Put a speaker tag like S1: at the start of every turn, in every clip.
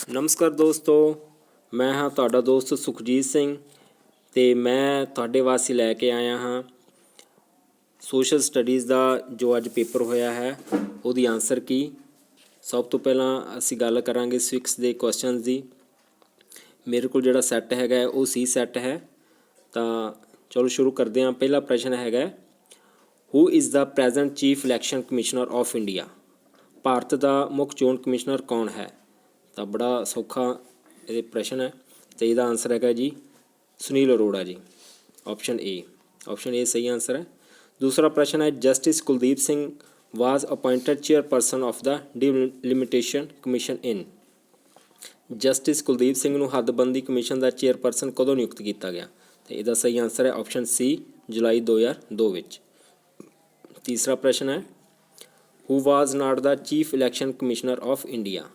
S1: ਨਮਸਕਾਰ ਦੋਸਤੋ, ਮੈਂ ਹਾਂ ਤੁਹਾਡਾ ਦੋਸਤ ਸੁਖਜੀਤ ਸਿੰਘ ਅਤੇ ਮੈਂ ਤੁਹਾਡੇ ਵਾਸਤੇ ਲੈ ਕੇ ਆਇਆ ਹਾਂ ਸੋਸ਼ਲ ਸਟੱਡੀਜ਼ ਦਾ ਜੋ ਅੱਜ ਪੇਪਰ ਹੋਇਆ ਹੈ ਉਹਦੀ ਆਨਸਰ ਕੀ। ਸਭ ਤੋਂ ਪਹਿਲਾਂ ਅਸੀਂ ਗੱਲ ਕਰਾਂਗੇ ਸਵਿਕਸ ਦੇ ਕੁਐਸਚਨਸ ਦੀ। ਮੇਰੇ ਕੋਲ ਜਿਹੜਾ ਸੈੱਟ ਹੈਗਾ ਉਹ ਸੀ ਸੈੱਟ ਹੈ, ਤਾਂ ਚਲੋ ਸ਼ੁਰੂ ਕਰਦੇ ਹਾਂ। ਪਹਿਲਾ ਪ੍ਰਸ਼ਨ ਹੈਗਾ, who is the present chief election commissioner of India. ਭਾਰਤ ਦਾ ਮੁੱਖ ਚੋਣ ਕਮਿਸ਼ਨਰ ਕੌਣ ਹੈ? ਤਾਂ ਬੜਾ ਸੌਖਾ ਇਹ ਪ੍ਰਸ਼ਨ ਹੈ ਅਤੇ ਇਹਦਾ ਆਨਸਰ ਹੈਗਾ ਜੀ ਸੁਨੀਲ ਅਰੋੜਾ ਜੀ, ਆਪਸ਼ਨ ਏ ਸਹੀ ਆਨਸਰ ਹੈ। ਦੂਸਰਾ ਪ੍ਰਸ਼ਨ ਹੈ, justice Kuldip Singh was appointed chairperson of the delimitation commission in. Justice Kuldip Singh ਨੂੰ ਹੱਦਬੰਦੀ ਕਮਿਸ਼ਨ ਦਾ ਚੇਅਰਪਰਸਨ ਕਦੋਂ ਨਿਯੁਕਤ ਕੀਤਾ ਗਿਆ? ਅਤੇ ਇਹਦਾ ਸਹੀ ਆਨਸਰ ਹੈ ਆਪਸ਼ਨ ਸੀ, ਜੁਲਾਈ 2002 ਵਿੱਚ। ਤੀਸਰਾ ਪ੍ਰਸ਼ਨ ਹੈ, who was not the chief election commissioner of India.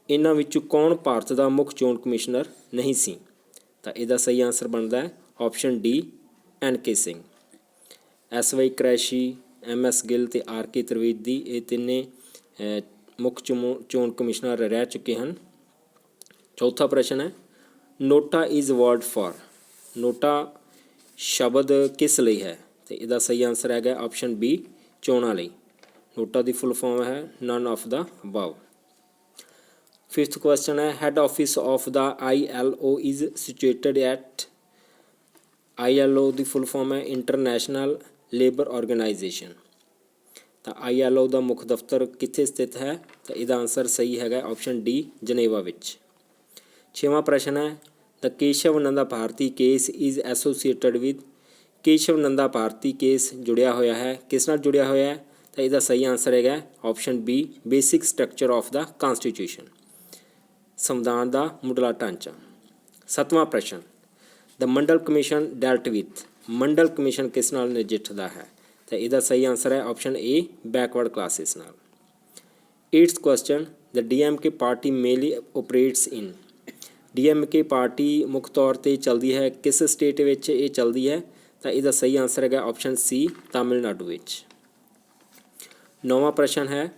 S1: ਇਹਨਾਂ ਵਿੱਚੋਂ ਕੌਣ ਭਾਰਤ ਦਾ ਮੁੱਖ ਚੋਣ ਕਮਿਸ਼ਨਰ ਨਹੀਂ ਸੀ? ਤਾਂ ਇਹਦਾ ਸਹੀ ਆਨਸਰ ਬਣਦਾ ਹੈ option D, NK Singh. SY Qureshi, MS Gill ਅਤੇ RK ਤ੍ਰਿਵੇਦੀ, ਇਹ ਤਿੰਨੇ ਮੁੱਖ ਚੋਣ ਕਮਿਸ਼ਨਰ ਰਹਿ ਚੁੱਕੇ ਹਨ। ਚੌਥਾ ਪ੍ਰਸ਼ਨ ਹੈ, NOTA is word for. NOTA ਸ਼ਬਦ ਕਿਸ ਲਈ ਹੈ? ਅਤੇ ਇਹਦਾ ਸਹੀ ਆਨਸਰ ਹੈਗਾ ਆਪਸ਼ਨ B, ਚੋਣਾਂ ਲਈ। ਨੋਟਾ ਦੀ ਫੁੱਲ ਫਾਰਮ ਹੈ none of the above. Fifth question ਹੈ, head office of the ILO is situated at. ILO ਦੀ ਫੁੱਲ ਫਾਰਮ ਹੈ ਇੰਟਰਨੈਸ਼ਨਲ ਲੇਬਰ ਆਰਗੇਨਾਈਜੇਸ਼ਨ। ਤਾਂ ILO ਦਾ ਮੁੱਖ ਦਫ਼ਤਰ ਕਿੱਥੇ ਸਥਿਤ ਹੈ? ਤਾਂ ਇਹਦਾ ਆਨਸਰ ਸਹੀ ਹੈਗਾ ਆਪਸ਼ਨ D, ਜਨੇਵਾ ਵਿੱਚ। ਛੇਵਾਂ ਪ੍ਰਸ਼ਨ ਹੈ, the Keshav Nanda Bharati case is associated with. Keshav Nanda Bharati case ਜੁੜਿਆ ਹੋਇਆ ਹੈ, ਕਿਸ ਨਾਲ ਜੁੜਿਆ ਹੋਇਆ ਹੈ? ਤਾਂ ਇਹਦਾ ਸਹੀ ਆਨਸਰ ਹੈਗਾ option B, basic structure of the constitution, ਸੰਵਿਧਾਨ ਦਾ ਮੁੱਢਲਾ ਢਾਂਚਾ। ਸੱਤਵਾਂ ਪ੍ਰਸ਼ਨ, the Mandal commission dealt with. Mandal commission ਕਿਸ ਨਾਲ ਨਜਿੱਠਦਾ ਹੈ? ਤਾਂ ਇਹਦਾ ਸਹੀ ਆਨਸਰ ਹੈ ਆਪਸ਼ਨ A, ਬੈਕਵਰਡ ਕਲਾਸਿਸ ਨਾਲ। 8th ਕੁਐਸਚਨ, ਦ DMK ਪਾਰਟੀ ਮੇਨਲੀ ਓਪਰੇਟਸ ਇਨ। DMK ਪਾਰਟੀ ਮੁੱਖ ਤੌਰ 'ਤੇ ਚੱਲਦੀ ਹੈ ਕਿਸ ਸਟੇਟ ਵਿੱਚ ਇਹ ਚੱਲਦੀ ਹੈ? ਤਾਂ ਇਹਦਾ ਸਹੀ ਆਨਸਰ ਹੈਗਾ ਆਪਸ਼ਨ C, ਤਾਮਿਲਨਾਡੂ ਵਿੱਚ। 9ਵਾਂ ਪ੍ਰਸ਼ਨ ਹੈ,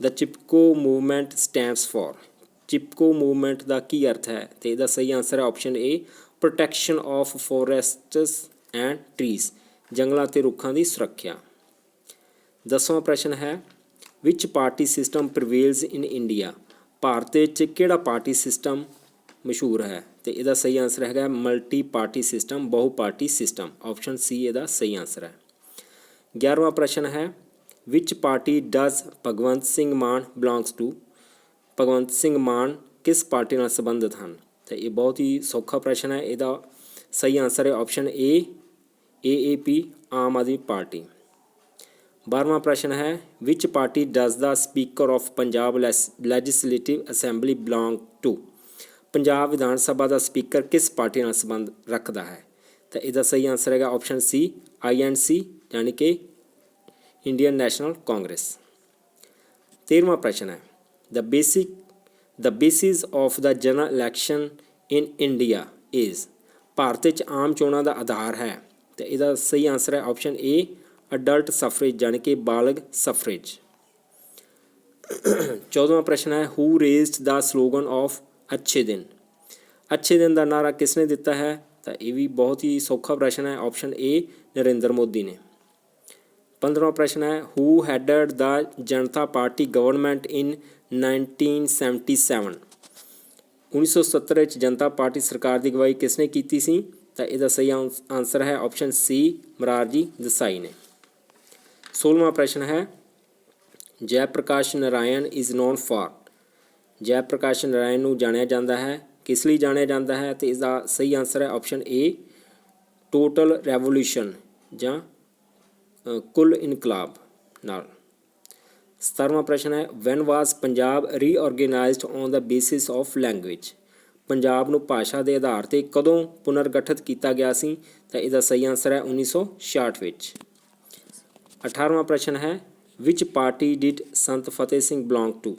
S1: the Chipko movement stands for. Chipko movement ਦਾ ਕੀ ਅਰਥ ਹੈ? ਅਤੇ ਇਹਦਾ ਸਹੀ ਆਨਸਰ ਹੈ option A, protection of forests and trees. ਜੰਗਲਾਂ ਅਤੇ ਰੁੱਖਾਂ ਦੀ ਸੁਰੱਖਿਆ। 10ਵਾਂ ਪ੍ਰਸ਼ਨ ਹੈ, which party system prevails in India. ਭਾਰਤ ਵਿੱਚ ਕਿਹੜਾ ਪਾਰਟੀ ਸਿਸਟਮ ਮਸ਼ਹੂਰ ਹੈ? ਅਤੇ ਇਹਦਾ ਸਹੀ ਆਨਸਰ ਹੈਗਾ ਮਲਟੀ ਪਾਰਟੀ ਸਿਸਟਮ, ਬਹੁ ਪਾਰਟੀ ਸਿਸਟਮ। ਆਪਸ਼ਨ C ਇਹਦਾ ਸਹੀ ਆਨਸਰ ਹੈ। 11ਵਾਂ ਪ੍ਰਸ਼ਨ ਹੈ, which party does Bhagwant Singh Mann belongs to. Bhagwant Singh Mann ਕਿਸ ਪਾਰਟੀ ਨਾਲ ਸੰਬੰਧਿਤ ਹਨ? ਅਤੇ ਇਹ ਬਹੁਤ ਹੀ ਸੌਖਾ ਪ੍ਰਸ਼ਨ ਹੈ। ਇਹਦਾ ਸਹੀ ਆਨਸਰ ਹੈ option A, AAP, Aam Aadmi party. 12ਵਾਂ ਪ੍ਰਸ਼ਨ ਹੈ, which party does the speaker of Punjab legislative assembly belong to. Punjab ਵਿਧਾਨ ਸਭਾ ਦਾ ਸਪੀਕਰ ਕਿਸ ਪਾਰਟੀ ਨਾਲ ਸੰਬੰਧ ਰੱਖਦਾ ਹੈ? ਤਾਂ ਇਹਦਾ ਸਹੀ ਆਨਸਰ ਹੈਗਾ ਆਪਸ਼ਨ C, INC, ਯਾਨੀ ਕਿ ਇੰਡੀਅਨ ਨੈਸ਼ਨਲ ਕਾਂਗਰਸ। 13ਵਾਂ ਪ੍ਰਸ਼ਨ ਹੈ, the basis of the general election in India is. Bharat ਵਿੱਚ ਆਮ ਚੋਣਾਂ ਦਾ ਆਧਾਰ ਹੈ। ਅਤੇ ਇਹਦਾ ਸਹੀ ਆਨਸਰ ਹੈ ਆਪਸ਼ਨ A, ਅਡਲਟ ਸਫਰੇਜ, ਯਾਨੀ ਕਿ ਬਾਲਗ ਸਫਰੇਜ। 14ਵਾਂ ਪ੍ਰਸ਼ਨ ਹੈ, ਹੂ ਰੇਜ਼ਡ ਦਾ ਸਲੋਗਨ ਆਫ ਅੱਛੇ ਦਿਨ। ਅੱਛੇ ਦਿਨ ਦਾ ਨਾਅਰਾ ਕਿਸ ਨੇ ਦਿੱਤਾ ਹੈ? ਤਾਂ ਇਹ ਵੀ ਬਹੁਤ ਹੀ ਸੌਖਾ ਪ੍ਰਸ਼ਨ ਹੈ, ਆਪਸ਼ਨ A, ਨਰਿੰਦਰ ਮੋਦੀ ਨੇ। 15ਵਾਂ ਪ੍ਰਸ਼ਨ ਹੈ, ਹੂ ਹੈਡਡ ਦਾ ਜਨਤਾ ਪਾਰਟੀ ਗਵਰਨਮੈਂਟ ਇਨ 1977। 1970 ਵਿੱਚ ਜਨਤਾ ਪਾਰਟੀ ਸਰਕਾਰ ਦੀ ਅਗਵਾਈ ਕਿਸ ਨੇ ਕੀਤੀ ਸੀ? ਤਾਂ ਇਹਦਾ ਸਹੀ ਆਨਸਰ ਹੈ ਆਪਸ਼ਨ C, ਮਰਾਰਜੀ ਦੇਸਾਈ ਨੇ। 16ਵਾਂ ਪ੍ਰਸ਼ਨ ਹੈ, Jai Prakash Narayan is non for. Jai Prakash Narayan ਨੂੰ ਜਾਣਿਆ ਜਾਂਦਾ ਹੈ, ਕਿਸ ਲਈ ਜਾਣਿਆ ਜਾਂਦਾ ਹੈ? ਅਤੇ ਇਸਦਾ ਸਹੀ ਆਨਸਰ ਹੈ ਆਪਸ਼ਨ A, ਟੋਟਲ ਰੈਵੋਲੂਸ਼ਨ ਜਾਂ ਕੁੱਲ ਇਨਕਲਾਬ ਨਾਲ। 17ਵਾਂ ਪ੍ਰਸ਼ਨ ਹੈ, when was Punjab reorganised on the basis of language. Punjab ਨੂੰ ਭਾਸ਼ਾ ਦੇ ਆਧਾਰ 'ਤੇ ਕਦੋਂ ਪੁਨਰਗਠਿਤ ਕੀਤਾ ਗਿਆ ਸੀ? ਤਾਂ ਇਹਦਾ ਸਹੀ ਆਨਸਰ ਹੈ 1966 ਵਿੱਚ। 18ਵਾਂ ਪ੍ਰਸ਼ਨ ਹੈ, which party did Sant Fateh Singh belong to.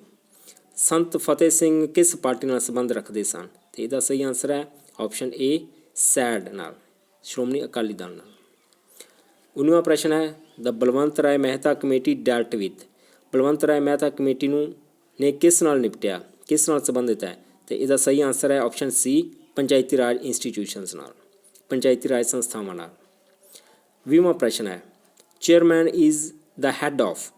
S1: ਸੰਤ ਫਤਿਹ ਸਿੰਘ ਕਿਸ ਪਾਰਟੀ ਨਾਲ ਸੰਬੰਧ ਰੱਖਦੇ ਸਨ? ਅਤੇ ਇਹਦਾ ਸਹੀ ਆਨਸਰ ਹੈ ਆਪਸ਼ਨ A, SAD ਨਾਲ, ਸ਼੍ਰੋਮਣੀ ਅਕਾਲੀ ਦਲ ਨਾਲ। 19ਵਾਂ ਪ੍ਰਸ਼ਨ ਹੈ, the Balwant Rai Mehta committee dealt with. Balwant Rai Mehta committee ਨੇ ਕਿਸ ਨਾਲ ਨਿਪਟਿਆ? ਕਿਸ ਨਾਲ ਸੰਬੰਧਿਤ ਹੈ? ਤੇ ਇਹਦਾ ਸਹੀ ਆਨਸਰ ਹੈ ਆਪਸ਼ਨ ਸੀ, ਪੰਚਾਇਤੀ ਰਾਜ ਇੰਸਟੀਟਿਊਸ਼ਨਸ ਨਾਲ, ਪੰਚਾਇਤੀ ਰਾਜ ਸੰਸਥਾਵਾਂ ਨਾਲ। 20ਵਾਂ ਪ੍ਰਸ਼ਨ ਹੈ, chairman is the head of,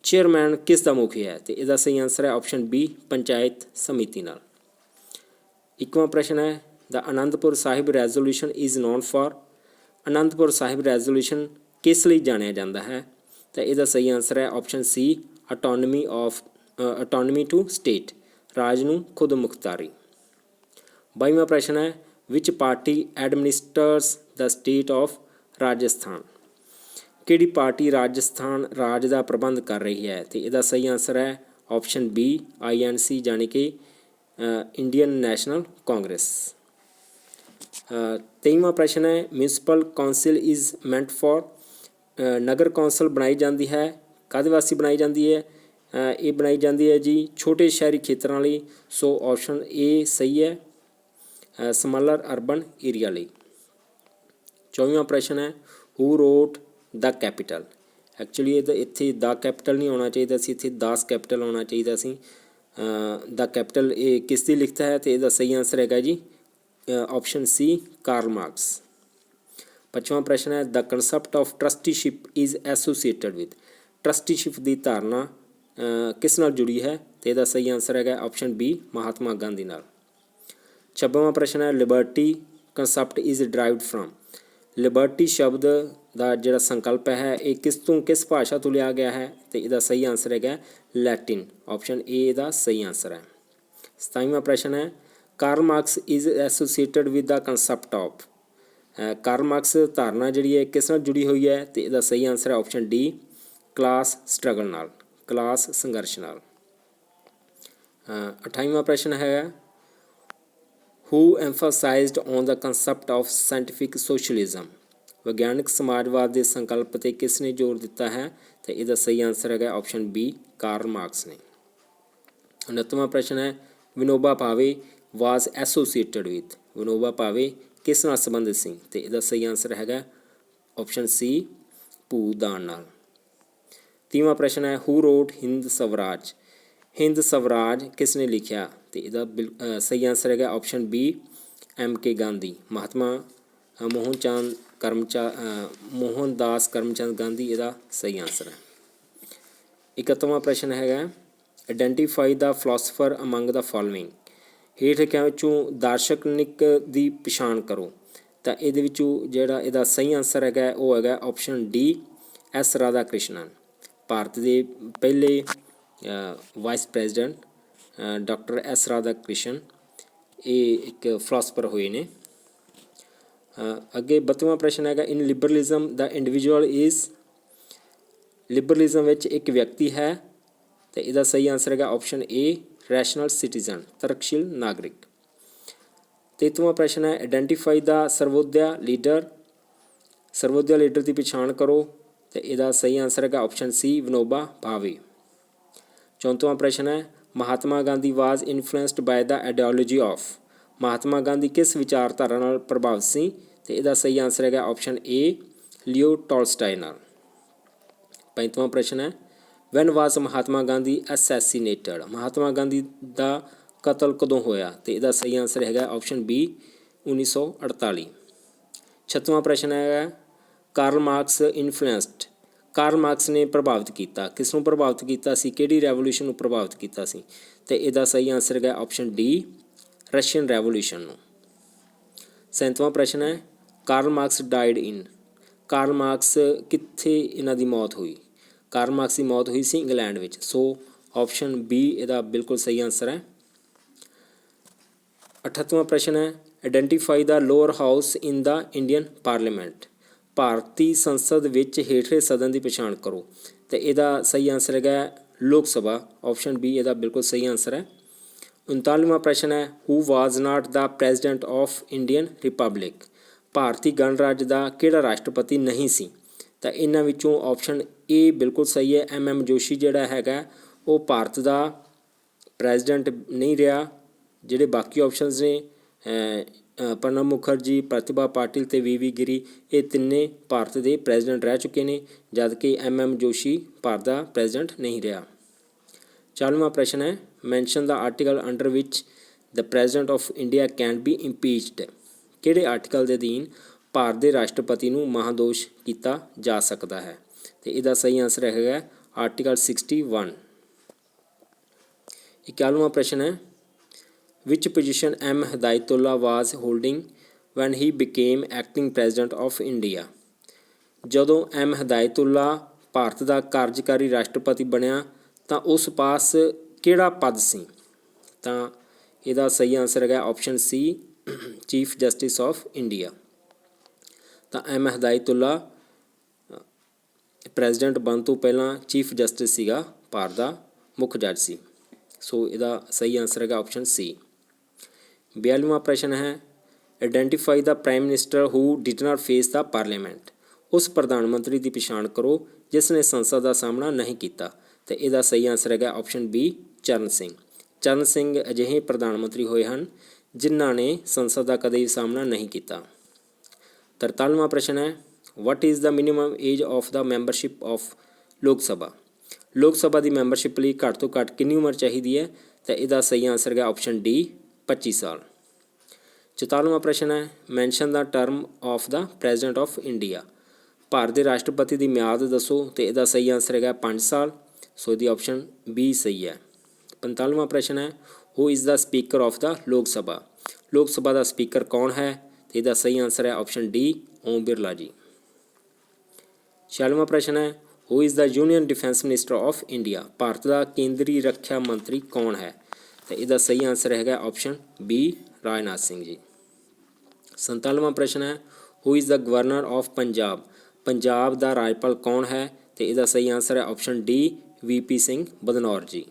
S1: chairman ਕਿਸ ਦਾ ਮੁਖੀ ਹੈ? ਤੇ ਇਹਦਾ ਸਹੀ ਆਨਸਰ ਹੈ ਆਪਸ਼ਨ ਬੀ, ਪੰਚਾਇਤ ਸਮਿਤੀ ਨਾਲ। 21ਵਾਂ ਪ੍ਰਸ਼ਨ ਹੈ, ਦਾ Anandpur Sahib resolution is non for, Anandpur Sahib resolution ਕਿਸ ਲਈ ਜਾਣਿਆ ਜਾਂਦਾ ਹੈ? ਤਾਂ ਇਹਦਾ ਸਹੀ ਆਨਸਰ ਹੈ option C, autonomy to state, ਰਾਜ ਨੂੰ ਖੁਦ ਮੁਖਤਾਰੀ। 22ਵਾਂ ਪ੍ਰਸ਼ਨ ਹੈ, which party administers the state of Rajasthan, ਕਿਹੜੀ ਪਾਰਟੀ ਰਾਜਸਥਾਨ ਰਾਜ ਦਾ ਪ੍ਰਬੰਧ ਕਰ ਰਹੀ ਹੈ? ਤੇ ਇਹਦਾ ਸਹੀ ਆਨਸਰ ਹੈ ਆਪਸ਼ਨ ਬੀ, INC ਜਾਣੀ ਕਿ ਇੰਡੀਅਨ ਨੈਸ਼ਨਲ ਕਾਂਗਰਸ। 23ਵਾਂ ਪ੍ਰਸ਼ਨ ਹੈ, municipal council is meant for, Nagar council ਬਣਾਈ ਜਾਂਦੀ ਹੈ ਕਾਹਦੇ ਵਾਸਤੇ ਬਣਾਈ ਜਾਂਦੀ ਹੈ? ਇਹ ਬਣਾਈ ਜਾਂਦੀ ਹੈ ਜੀ ਛੋਟੇ ਸ਼ਹਿਰੀ ਖੇਤਰਾਂ ਲਈ। ਸੋ ਆਪਸ਼ਨ ਏ ਸਹੀ ਹੈ, ਸਮਾਲਰ ਅਰਬਨ ਏਰੀਆ ਲਈ। 24ਵਾਂ ਪ੍ਰਸ਼ਨ ਹੈ, ਹੂ ਰੋਟ ਦਾ ਕੈਪੀਟਲ, ਐਕਚੁਅਲੀ ਇੱਥੇ ਦਾ ਕੈਪੀਟਲ ਨਹੀਂ ਆਉਣਾ ਚਾਹੀਦਾ ਸੀ, ਇੱਥੇ ਦਾਸ ਕੈਪੀਟਲ ਆਉਣਾ ਚਾਹੀਦਾ ਸੀ। ਦਾ ਕੈਪੀਟਲ ਇਹ ਕਿਸ ਦੀ ਲਿਖਤ ਹੈ? ਤੇ ਇਹਦਾ ਸਹੀ ਆਨਸਰ ਹੈਗਾ ਜੀ ਆਪਸ਼ਨ ਸੀ, ਕਾਰਲ ਮਾਰਕਸ। 25ਵਾਂ ਪ੍ਰਸ਼ਨ ਹੈ, the concept of trusteeship is associated with, trusteeship ਦੀ ਧਾਰਨਾ ਕਿਸ ਨਾਲ ਜੁੜੀ ਹੈ? ਤੇ ਇਹਦਾ ਸਹੀ ਆਨਸਰ ਹੈਗਾ ਆਪਸ਼ਨ ਬੀ, ਮਹਾਤਮਾ ਗਾਂਧੀ ਨਾਲ। 26ਵਾਂ ਪ੍ਰਸ਼ਨ ਹੈ, liberty concept is derived from, liberty ਸ਼ਬਦ ਦਾ ਜਿਹੜਾ ਸੰਕਲਪ ਹੈ ਇਹ ਕਿਸ ਭਾਸ਼ਾ ਤੋਂ ਲਿਆ ਗਿਆ ਹੈ? ਤੇ ਇਹਦਾ ਸਹੀ ਆਨਸਰ ਹੈਗਾ ਲੈਟਿਨ, ਆਪਸ਼ਨ ਏ ਇਹਦਾ ਸਹੀ ਆਨਸਰ ਹੈ। 27ਵਾਂ ਪ੍ਰਸ਼ਨ ਹੈ, Karl Marx is associated with the concept of, Karl Marx ਧਾਰਨਾ ਜਿਹੜੀ ਹੈ ਕਿਸ ਨਾਲ ਜੁੜੀ ਹੋਈ ਹੈ? ਤੇ ਇਹਦਾ ਸਹੀ ਆਨਸਰ ਹੈ ਆਪਸ਼ਨ ਡੀ, ਕਲਾਸ ਸਟਰਗਲ ਨਾਲ, ਕਲਾਸ ਸੰਘਰਸ਼ ਨਾਲ। 28ਵਾਂ ਪ੍ਰਸ਼ਨ ਹੈਗਾ, who emphasised on the concept of scientific socialism, ਵਿਗਿਆਨਕ ਸਮਾਜਵਾਦ ਦੇ ਸੰਕਲਪ 'ਤੇ ਕਿਸ ਨੇ ਜ਼ੋਰ ਦਿੱਤਾ ਹੈ? ਤੇ ਇਹਦਾ ਸਹੀ ਆਨਸਰ ਹੈਗਾ ਆਪਸ਼ਨ ਬੀ, ਕਾਰਲ ਮਾਰਕਸ ਨੇ। 29ਵਾਂ ਪ੍ਰਸ਼ਨ ਹੈ, ਵਿਨੋਬਾ ਭਾਵੇ ਵਾਜ਼ ਐਸੋਸੀਏਟਡ ਵਿਦ, ਵਿਨੋਬਾ ਭਾਵੇ ਕਿਸ ਨਾਲ ਸੰਬੰਧਿਤ ਸੀ? ਤੇ ਇਹਦਾ ਸਹੀ ਆਨਸਰ ਹੈਗਾ ਆਪਸ਼ਨ ਸੀ, ਭੂਦਾਨ ਨਾਲ। 30ਵਾਂ ਪ੍ਰਸ਼ਨ ਹੈ, ਹੂ ਰੋਟ ਹਿੰਦ ਸਵਰਾਜ, ਹਿੰਦ ਸਵਰਾਜ ਕਿਸ ਨੇ ਲਿਖਿਆ? ਤੇ ਇਹਦਾ ਸਹੀ ਆਨਸਰ ਹੈਗਾ option B, MK Gandhi, Mahatma Mohandas Karamchand Gandhi ਇਹਦਾ ਸਹੀ ਆਨਸਰ ਹੈ। 31ਵਾਂ ਪ੍ਰਸ਼ਨ ਹੈਗਾ, identify the philosopher among the following, ਹੇਠ ਲਿਖਿਆਂ ਵਿੱਚੋਂ ਦਾਰਸ਼ਨਿਕ ਦੀ ਪਛਾਣ ਕਰੋ। ਤਾਂ ਇਹਦੇ ਵਿੱਚੋਂ ਜਿਹੜਾ ਇਹਦਾ ਸਹੀ ਆਨਸਰ ਹੈਗਾ ਉਹ ਹੈਗਾ option D, S Radhakrishnan, Bharat ਦੇ ਪਹਿਲੇ vice president doctor S Radhakrishnan ਇਹ ਇੱਕ ਫਿਲਾਸਫਰ ਹੋਏ ਨੇ। ਅੱਗੇ 32ਵਾਂ ਪ੍ਰਸ਼ਨ ਹੈਗਾ, ਇਨ ਲਿਬਰਲਿਜ਼ਮ ਦਾ ਇੰਡੀਵਿਜੂਅਲ ਇਜ਼, ਲਿਬਰਲਿਜ਼ਮ ਵਿੱਚ ਇੱਕ ਵਿਅਕਤੀ ਹੈ। ਤੇ ਇਹਦਾ ਸਹੀ ਆਨਸਰ ਹੈਗਾ ਆਪਸ਼ਨ ਏ, ਰੈਸ਼ਨਲ ਸਿਟੀਜ਼ਨ, ਤਰਕਸ਼ੀਲ ਨਾਗਰਿਕ। 33ਵਾਂ ਪ੍ਰਸ਼ਨ ਹੈ, ਆਈਡੈਂਟੀਫਾਈ ਦਾ ਸਰਵੋਦਿਆ ਲੀਡਰ, ਸਰਵੋਦਿਆ ਲੀਡਰ ਦੀ ਪਛਾਣ ਕਰੋ। ਤੇ ਇਹਦਾ ਸਹੀ ਆਨਸਰ ਹੈਗਾ ਆਪਸ਼ਨ ਸੀ, ਵਿਨੋਬਾ ਭਾਵੇ। 34ਵਾਂ ਪ੍ਰਸ਼ਨ ਹੈ, Mahatma Gandhi was influenced by the ideology of, Mahatma Gandhi ਕਿਸ ਵਿਚਾਰਧਾਰਾ ਨਾਲ ਪ੍ਰਭਾਵਿਤ ਸੀ? ਤੇ ਇਹਦਾ ਸਹੀ ਆਨਸਰ ਹੈਗਾ ਆਪਸ਼ਨ ਏ, ਲਿਓ ਟੋਲਸਟਾਏ ਨਾਲ। 35ਵਾਂ ਪ੍ਰਸ਼ਨ ਹੈ, ਵੈਨ ਵਾਜ਼ ਮਹਾਤਮਾ ਗਾਂਧੀ ਅਸੈਸੀਨੇਟਡ, ਮਹਾਤਮਾ ਗਾਂਧੀ ਦਾ ਕਤਲ ਕਦੋਂ ਹੋਇਆ? ਤੇ ਇਹਦਾ ਸਹੀ ਆਨਸਰ ਹੈਗਾ ਆਪਸ਼ਨ ਬੀ, 1948। 36ਵਾਂ ਪ੍ਰਸ਼ਨ ਹੈਗਾ, Karl Marx influenced, Karl Marx ਨੇ ਪ੍ਰਭਾਵਿਤ ਕੀਤਾ, ਕਿਸ ਨੂੰ ਪ੍ਰਭਾਵਿਤ ਕੀਤਾ ਸੀ? ਕਿਹੜੀ ਰੈਵੋਲੂਸ਼ਨ ਨੂੰ ਪ੍ਰਭਾਵਿਤ ਕੀਤਾ ਸੀ? ਤੇ ਇਹਦਾ ਸਹੀ ਆਨਸਰ ਹੈਗਾ ਆਪਸ਼ਨ ਡੀ, ਰਸ਼ੀਅਨ ਰੈਵੋਲੂਸ਼ਨ ਨੂੰ। 37ਵਾਂ ਪ੍ਰਸ਼ਨ ਹੈ, ਕਾਰਲ ਮਾਰਕਸ ਡਾਈਡ ਇਨ, ਕਾਰਲ ਮਾਰਕਸ ਕਿੱਥੇ ਇਹਨਾਂ ਦੀ ਮੌਤ ਹੋਈ? ਕਾਰਲ ਮਾਰਕਸ ਦੀ ਮੌਤ ਹੋਈ ਸੀ ਇੰਗਲੈਂਡ ਵਿੱਚ। ਸੋ ਆਪਸ਼ਨ ਬੀ ਇਹਦਾ ਬਿਲਕੁਲ ਸਹੀ ਆਨਸਰ ਹੈ। 38ਵਾਂ ਪ੍ਰਸ਼ਨ ਹੈ, identify the lower house in the Indian parliament, ਭਾਰਤੀ ਸੰਸਦ ਵਿੱਚ ਹੇਠਲੇ ਸਦਨ ਦੀ ਪਛਾਣ ਕਰੋ। ਤੇ ਇਹਦਾ ਸਹੀ ਆਨਸਰ ਹੈਗਾ ਲੋਕ ਸਭਾ, ਆਪਸ਼ਨ ਬੀ ਇਹਦਾ ਬਿਲਕੁਲ ਸਹੀ ਆਨਸਰ ਹੈ। 39ਵਾਂ ਪ੍ਰਸ਼ਨ ਹੈ, who was not the president of Indian republic, ਭਾਰਤੀ ਗਣਰਾਜ ਦਾ ਕਿਹੜਾ ਰਾਸ਼ਟਰਪਤੀ ਨਹੀਂ ਸੀ? ਤਾਂ ਇਹਨਾਂ ਵਿੱਚੋਂ ਆਪਸ਼ਨ ਏ ਬਿਲਕੁਲ ਸਹੀ ਹੈ, MM ਜੋਸ਼ੀ ਜਿਹੜਾ ਹੈਗਾ ਉਹ ਭਾਰਤ ਦਾ ਪ੍ਰੈਜ਼ੀਡੈਂਟ ਨਹੀਂ ਰਿਹਾ। ਜਿਹੜੇ ਬਾਕੀ ਆਪਸ਼ਨਸ ਨੇ ਪ੍ਰਣਬ ਮੁਖਰਜੀ, ਪ੍ਰਤਿਭਾ ਪਾਟਿਲ ਅਤੇ VV ਗਿਰੀ, ਇਹ ਤਿੰਨੇ ਭਾਰਤ ਦੇ ਪ੍ਰੈਜ਼ੀਡੈਂਟ ਰਹਿ ਚੁੱਕੇ ਨੇ, ਜਦ ਕਿ MM ਜੋਸ਼ੀ ਭਾਰਤ ਦਾ ਪ੍ਰੈਜ਼ੀਡੈਂਟ ਨਹੀਂ ਰਿਹਾ। 40वां प्रश्न है mention the article under which the president of India can be impeached. किहड़े आर्टिकल के अधीन भारत के राष्ट्रपति नूं महादोष किया जा सकता है। तो इसका सही आंसर है आर्टिकल 61। 51वां प्रश्न है which position M Hidayatullah was holding when he became acting president of India. जदों एम हिदायतुल्ला भारत का कार्यकारी राष्ट्रपति बनया तो उस पास किहड़ा पद सी। तो इसका सही आंसर है option C chief justice of India. तो एम हिदायतुल्ला प्रेजिडेंट बन तो पहला चीफ जस्टिस सीगा भारत का मुख जज सी। सो इसका सही आंसर है ऑप्शन सी। 42वां प्रश्न है identify the prime minister who did not face the parliament. उस प्रधानमंत्री की पछाण करो जिसने संसद का सामना नहीं किया। तो इसका सही आंसर है ऑप्शन बी चरण सिंह। चरण सिंह अजिहे प्रधानमंत्री होए हैं जिन्हों ने संसद का कदे भी सामना नहीं किया। 43वां प्रश्न है what is the minimum age of the membership of लोक सभा। लोक सभा की मैंबरशिप लिए घੱਟ तो घੱਟ कितनी उम्र चाहिए है। तो इसका सही आंसर है ऑप्शन डी 25 साल। 44वां प्रश्न है mention the term of the president of India. Bharat के राष्ट्रपति की म्याद दसो। तो इसका सही आंसर है 5 साल। सो इसकी ऑप्शन बी सही है। 45वां प्रश्न है who is the speaker of the लोक सभा। लोक सभा का स्पीकर कौन है। तो इसका सही आंसर है ऑप्शन डी ओम बिरला जी। 46वां प्रश्न है who is the union defence minister of India. Bharat का केंद्रीय रक्षा मंत्री कौन है। तो इसका सही आंसर है ऑप्शन बी राजनाथ सिंह जी। 47वां प्रश्न है who is the governor of Punjab. Punjab का राज्यपाल कौन है। तो इसका सही आंसर है option D VP Singh Badnore ji.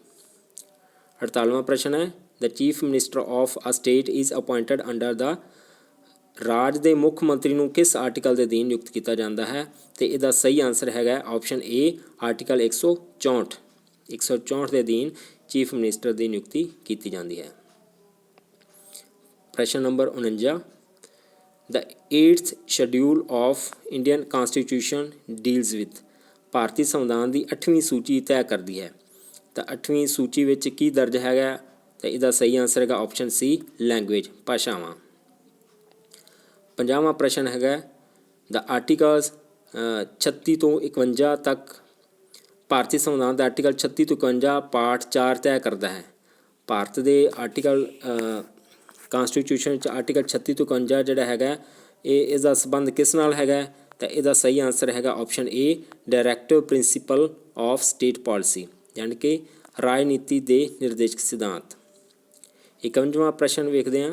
S1: 48वां प्रश्न है the chief minister of a state is appointed under the. राज के मुख मंत्री को किस आर्टिकल के अधीन नियुक्त किया जाता है। तो इसका सही आंसर है ऑप्शन ए आर्टिकल 164। 164 के अधीन चीफ मिनिस्टर की नियुक्ति की जाती है। प्रश्न number 49 the 8th schedule of Indian constitution deals with. भारतीय संविधान की 8वीं सूची तय करती है। तो 8वीं सूची में की दर्ज है। तो इसका सही आंसर है ऑप्शन सी लैंग्वेज भाषावां। 50वां प्रश्न है द आर्टिकल्स 36 तो 51 तक। भारतीय संविधान का आर्टिकल 36 तो 51 पार्ट 4 तय करता है। भारत के आर्टिकल कॉन्स्टिट्यूशन आर्टिकल 36 तो 51 जोड़ा है इसका संबंध किस नाल है। तो इसका सही आंसर है option A directive principle of state policy यानी कि राजनीति के निर्देशक सिद्धांत। 51वां प्रश्न वेखते हैं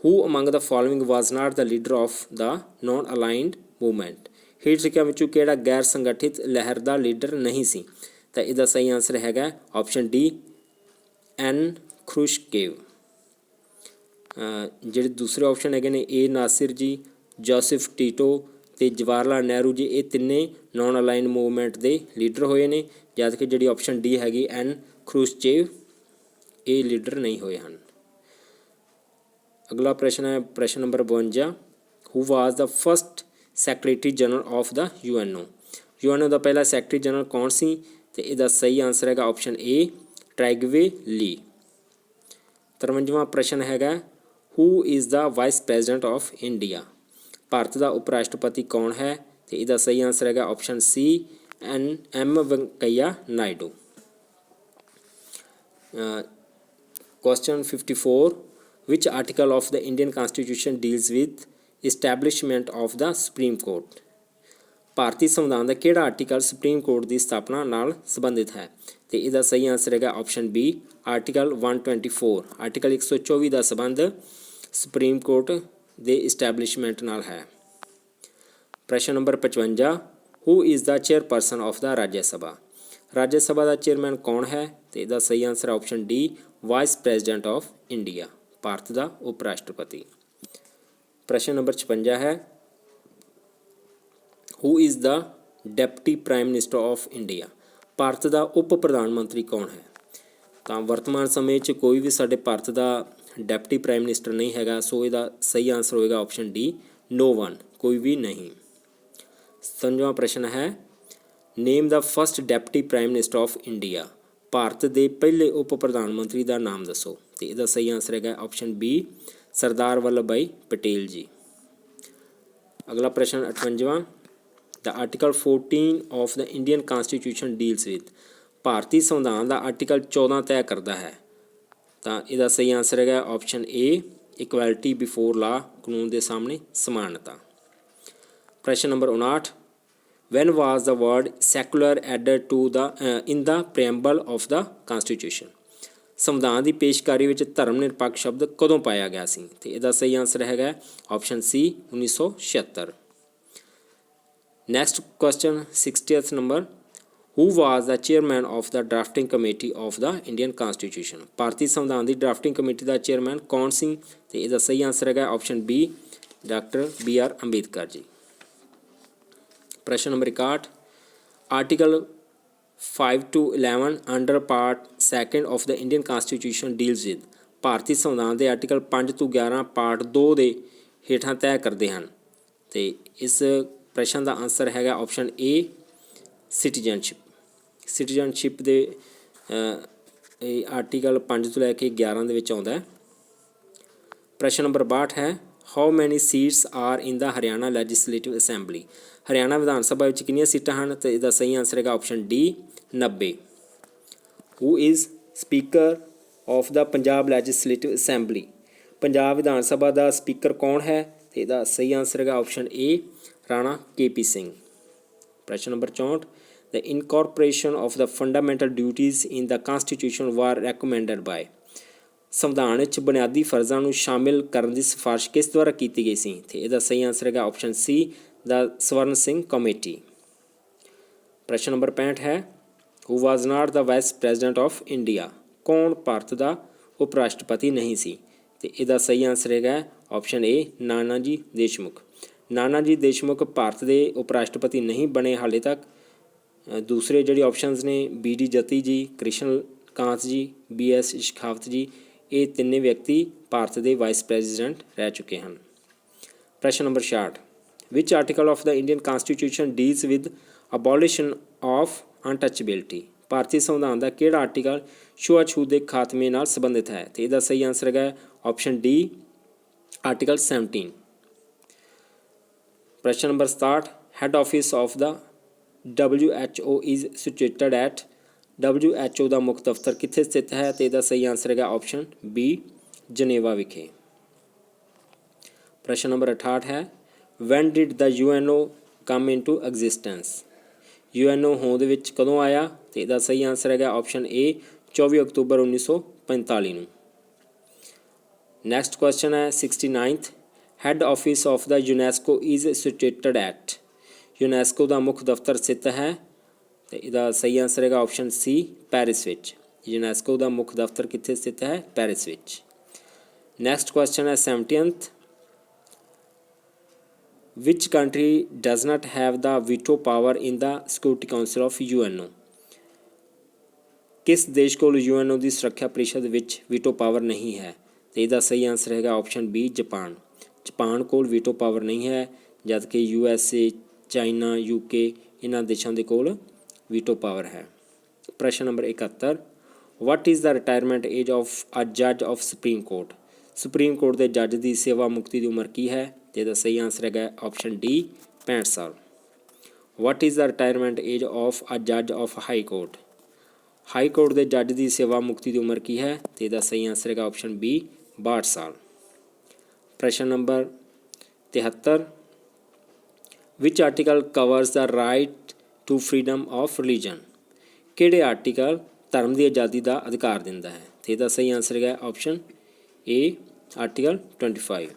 S1: who among the following was not the leader of the non aligned movement. हेठ लिखिया विचों किहड़ा गैर संगठित लहर का लीडर नहीं सी। तो इसका सही आंसर है ऑप्शन डी N ख्रुश्चेव। ਜਿਹੜੇ दूसरे ऑप्शन है ने ए नासिर जी जोसेफ टीटो तो जवाहर लाल नेहरू जी ये तिन्ने नॉन अलाइंड मूवमेंट के लीडर होए ने जबकि जी ऑप्शन डी हैगी N ख्रुश्चेव ये लीडर नहीं होए हैं। अगला प्रश्न है प्रश्न number 52 who was the first secretary general of the UNO का पहला सैक्रटरी जनरल कौन सी। तो इसका सही आंसर है ऑप्शन ए ट्रैगवे ली। 53वां प्रश्न है who is the vice president of India. Bharat का उप राष्ट्रपति कौन है। तो इसका सही आंसर है option C M Venkaiah Naidu. Question 54 which article of the Indian constitution deals with establishment of the supreme court. भारतीय संविधान का किहड़ा आर्टिकल सुप्रीम कोर्ट की स्थापना नाल संबंधित है। तो इसका सही आंसर है ऑप्शन बी आर्टिकल 124। आर्टिकल 124 का संबंध सुप्रीम कोर्ट के इस्टैबलिशमेंट नाल है। प्रश्न number 55 who is the chairperson of the राज्य सभा। राज्य सभा का चेयरमैन कौन है। तो इसका सही answer option D vice president of India Bharat का उप राष्ट्रपति। प्रश्न नंबर 56 है who is the deputy prime minister of India. Bharat का उप प्रधानमंत्री कौन है। तो वर्तमान समय कोई भी साडे भारत का डिप्टी प्राइम मिनिस्टर नहीं है। सो इसका सही आंसर होगा ऑप्शन डी नो वन कोई भी नहीं। 57वां प्रश्न है name the first deputy prime minister of India. Bharat ਦੇ ਪਹਿਲੇ ਉਪ ਪ੍ਰਧਾਨ ਮੰਤਰੀ ਦਾ ਨਾਮ ਦੱਸੋ। ਤੇ ਇਹਦਾ ਸਹੀ ਆਂਸਰ ਹੈਗਾ ਆਪਸ਼ਨ ਬੀ ਸਰਦਾਰ ਵੱਲਭ ਭਾਈ ਪਟੇਲ ਜੀ। ਅਗਲਾ ਪ੍ਰਸ਼ਨ 58ਵਾਂ the article 14 of the Indian constitution deals with. ਭਾਰਤੀ ਸੰਵਿਧਾਨ ਦਾ ਆਰਟੀਕਲ 14 ਤੈਅ ਕਰਦਾ ਹੈ। ਤਾਂ ਇਹਦਾ ਸਹੀ ਆਂਸਰ ਹੈਗਾ ਆਪਸ਼ਨ ਏ ਇਕੁਐਲਿਟੀ ਬਿਫੋਰ ਲਾ, ਕਾਨੂੰਨ ਦੇ ਸਾਹਮਣੇ ਸਮਾਨਤਾ। ਪ੍ਰਸ਼ਨ number 59 when was the word secular added to the in the preamble of the constitution. ਸੰਵਿਧਾਨ ਦੀ ਪੇਸ਼ਕਾਰੀ ਵਿੱਚ ਧਰਮ ਨਿਰਪੱਖ ਸ਼ਬਦ ਕਦੋਂ ਪਾਇਆ ਗਿਆ ਸੀ। ਤੇ ਇਹਦਾ ਸਹੀ ਆਂਸਰ ਹੈਗਾ option C 1976। Next question 60th number who was the chairman of the drafting committee of the Indian constitution. ਭਾਰਤੀ ਸੰਵਿਧਾਨ ਦੀ ਡਰਾਫਟਿੰਗ ਕਮੇਟੀ ਦਾ ਚੇਅਰਮੈਨ ਕੌਣ ਸੀ। ਤੇ ਇਹਦਾ ਸਹੀ ਆਂਸਰ ਹੈਗਾ option B doctor BR Ambedkar ji. ਪ੍ਰਸ਼ਨ number 61 article 5 to 11 under part 2 of the Indian constitution deals with. ਭਾਰਤੀ ਸੰਵਿਧਾਨ ਦੇ ਆਰਟੀਕਲ 5 ਤੋਂ 11 ਪਾਰਟ 2 ਦੇ ਹੇਠਾਂ ਤੈਅ ਕਰਦੇ ਹਨ। ਤੇ ਇਸ ਪ੍ਰਸ਼ਨ ਦਾ ਆਂਸਰ ਹੈਗਾ ਆਪਸ਼ਨ ਏ ਸਿਟੀਜ਼ਨਸ਼ਿਪ ਦੇ ਆਰਟੀਕਲ 5 ਤੋਂ ਲੈ ਕੇ 11 ਦੇ ਵਿੱਚ ਆਉਂਦਾ ਹੈ। ਪ੍ਰਸ਼ਨ ਨੰਬਰ 62 ਹੈ how many seats are in the Haryana legislative assembly. Haryana Vidhan Sabha ਵਿੱਚ ਕਿੰਨੀਆਂ ਸੀਟਾਂ ਹਨ। ਤੇ ਇਹਦਾ ਸਹੀ ਆਂਸਰ ਹੈਗਾ option D 90। Who is speaker of the Punjab legislative assembly. Punjab ਵਿਧਾਨ ਸਭਾ ਦਾ ਸਪੀਕਰ ਕੌਣ ਹੈ। ਤੇ ਇਹਦਾ ਸਹੀ ਆਂਸਰ ਹੈਗਾ option A Rana KP Singh. ਪ੍ਰਸ਼ਨ number 64 the incorporation of the fundamental duties in the constitution were recommended by. ਸੰਵਿਧਾਨ ਵਿੱਚ ਬੁਨਿਆਦੀ ਫਰਜ਼ਾਂ ਨੂੰ ਸ਼ਾਮਿਲ ਕਰਨ ਦੀ ਸਿਫਾਰਿਸ਼ ਕਿਸ ਦੁਆਰਾ ਕੀਤੀ ਗਈ ਸੀ। ਤੇ ਇਹਦਾ ਸਹੀ ਆਂਸਰ ਹੈਗਾ ਆਪਸ਼ਨ ਸੀ ਦਾ ਸਵਰਨ ਸਿੰਘ ਕਮੇਟੀ। ਪ੍ਰਸ਼ਨ ਨੰਬਰ 65 ਹੈ who was not the vice president of India. ਕੌਣ ਭਾਰਤ ਦਾ ਉਪ ਰਾਸ਼ਟਰਪਤੀ ਨਹੀਂ ਸੀ। ਤੇ ਇਹਦਾ ਸਹੀ ਆਂਸਰ ਹੈਗਾ ਆਪਸ਼ਨ ਏ ਨਾਨਾ ਜੀ ਦੇਸ਼ਮੁਖ। ਨਾਨਾ ਜੀ ਦੇਸ਼ਮੁਖ ਭਾਰਤ ਦੇ ਉਪ ਰਾਸ਼ਟਰਪਤੀ ਨਹੀਂ ਬਣੇ ਹਾਲੇ ਤੱਕ। ਦੂਸਰੇ ਜਿਹੜੇ ਆਪਸ਼ਨਸ ਨੇ BD ਜਤੀ ਜੀ, ਕ੍ਰਿਸ਼ਨ ਕਾਂਤ ਜੀ, BS ਸ਼ੇਖਾਵਤ ਜੀ, ਇਹ ਤਿੰਨੇ ਵਿਅਕਤੀ ਭਾਰਤ ਦੇ ਵਾਈਸ ਪ੍ਰੈਜ਼ੀਡੈਂਟ ਰਹਿ ਚੁੱਕੇ ਹਨ। ਪ੍ਰਸ਼ਨ number 66 which article of the Indian constitution deals with abolition of untouchability. ਭਾਰਤੀ ਸੰਵਿਧਾਨ ਦਾ ਕਿਹੜਾ ਆਰਟੀਕਲ ਛੂਆਛੂਤ ਦੇ ਖਾਤਮੇ ਨਾਲ ਸੰਬੰਧਿਤ ਹੈ। ਤੇ ਇਹਦਾ ਸਹੀ ਆਂਸਰ ਹੈਗਾ ਆਪਸ਼ਨ ਡੀ ਆਰਟੀਕਲ 17। ਪ੍ਰਸ਼ਨ number 67 head office of the WHO is situated at. WHO ਦਾ ਮੁੱਖ ਦਫ਼ਤਰ ਕਿੱਥੇ ਸਥਿਤ ਹੈ। ਤੇ ਇਹਦਾ ਸਹੀ ਆਂਸਰ ਹੈਗਾ ਆਪਸ਼ਨ ਬੀ ਜਨੇਵਾ ਵਿਖੇ। ਪ੍ਰਸ਼ਨ ਨੰਬਰ 68 ਹੈ when did the UNO come into existence. UNO ਹੋਂਦ ਵਿੱਚ ਕਦੋਂ ਆਇਆ। ਤੇ ਇਹਦਾ ਸਹੀ ਆਂਸਰ ਹੈਗਾ ਆਪਸ਼ਨ ਏ 24 ਅਕਤੂਬਰ 1945 ਨੂੰ। ਨੈਕਸਟ ਕੁਐਸਚਨ ਹੈ 69th head office of the UNESCO is situated at. UNESCO ਦਾ ਮੁੱਖ ਦਫ਼ਤਰ ਸਥਿਤ ਹੈ। ਤੇ ਇਹਦਾ ਸਹੀ ਆਂਸਰ ਹੈਗਾ ਆਪਸ਼ਨ ਸੀ ਪੈਰਿਸ ਵਿੱਚ। UNESCO ਦਾ ਮੁੱਖ ਦਫ਼ਤਰ ਕਿੱਥੇ ਸਥਿਤ ਹੈ। ਪੈਰਿਸ ਵਿੱਚ। ਨੈਕਸਟ ਕੁਐਸਚਨ ਹੈ 70th which country does not have the veto power in the security council of UNO। ਕਿਸ ਦੇਸ਼ ਕੋਲ UNO ਦੀ ਸੁਰੱਖਿਆ ਪ੍ਰੀਸ਼ਦ ਵਿੱਚ ਵੀਟੋ ਪਾਵਰ ਨਹੀਂ ਹੈ। ਤੇ ਇਹਦਾ ਸਹੀ ਆਂਸਰ ਹੈਗਾ ਆਪਸ਼ਨ ਬੀ ਜਾਪਾਨ। ਜਾਪਾਨ ਕੋਲ ਵੀਟੋ ਪਾਵਰ ਨਹੀਂ ਹੈ, ਜਦਕਿ USA, ਚਾਈਨਾ, UK ਇਹਨਾਂ ਦੇਸ਼ਾਂ ਦੇ ਕੋਲ ਵੀਟੋ ਪਾਵਰ ਹੈ। ਪ੍ਰਸ਼ਨ number 71 what is the retirement age of a ਜੱਜ of supreme court. Supreme court ਦੇ ਜੱਜ ਦੀ ਸੇਵਾ ਮੁਕਤੀ ਦੀ ਉਮਰ ਕੀ ਹੈ। ਤੇ ਇਹਦਾ ਸਹੀ ਆਂਸਰ ਹੈਗਾ ਆਪਸ਼ਨ ਡੀ 65 ਸਾਲ। What is the retirement age of a ਜੱਜ of high court. High court ਦੇ ਜੱਜ ਦੀ ਸੇਵਾ ਮੁਕਤੀ ਦੀ ਉਮਰ ਕੀ ਹੈ। ਤੇ ਇਹਦਾ ਸਹੀ ਆਂਸਰ ਹੈਗਾ ਆਪਸ਼ਨ ਬੀ 62 ਸਾਲ। ਪ੍ਰਸ਼ਨ ਨੰਬਰ 73 which article covers the right to freedom of religion. ਕਿਹੜੇ ਆਰਟੀਕਲ ਧਰਮ ਦੀ ਆਜ਼ਾਦੀ ਦਾ ਅਧਿਕਾਰ ਦਿੰਦਾ ਹੈ। ਤੇ ਇਹਦਾ ਸਹੀ ਆਂਸਰ ਹੈਗਾ ਆਪਸ਼ਨ ਏ ਆਰਟੀਕਲ 25।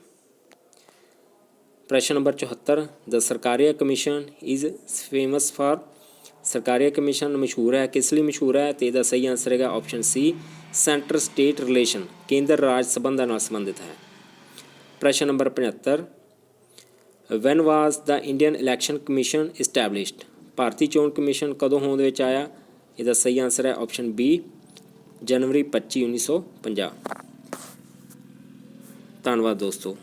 S1: ਪ੍ਰਸ਼ਨ number 74 the Sarkaria commission is famous for. Sarkaria commission ਮਸ਼ਹੂਰ ਹੈ, ਕਿਸ ਲਈ ਮਸ਼ਹੂਰ ਹੈ। ਤੇ ਇਹਦਾ ਸਹੀ ਆਂਸਰ ਹੈਗਾ ਆਪਸ਼ਨ ਸੀ ਸੈਂਟਰ ਸਟੇਟ ਰਿਲੇਸ਼ਨ, ਕੇਂਦਰ ਰਾਜ ਸੰਬੰਧਾਂ ਨਾਲ ਸੰਬੰਧਿਤ ਹੈ। ਪ੍ਰਸ਼ਨ number 75 van was the Indian election commission established. ਭਾਰਤੀ ਚੋਣ ਕਮਿਸ਼ਨ ਕਦੋਂ ਹੋਂਦ ਵਿੱਚ ਆਇਆ। ਇਹਦਾ ਸਹੀ ਆਂਸਰ ਹੈ ਆਪਸ਼ਨ ਬੀ ਜਨਵਰੀ 25, 1950। ਧੰਨਵਾਦ ਦੋਸਤੋ।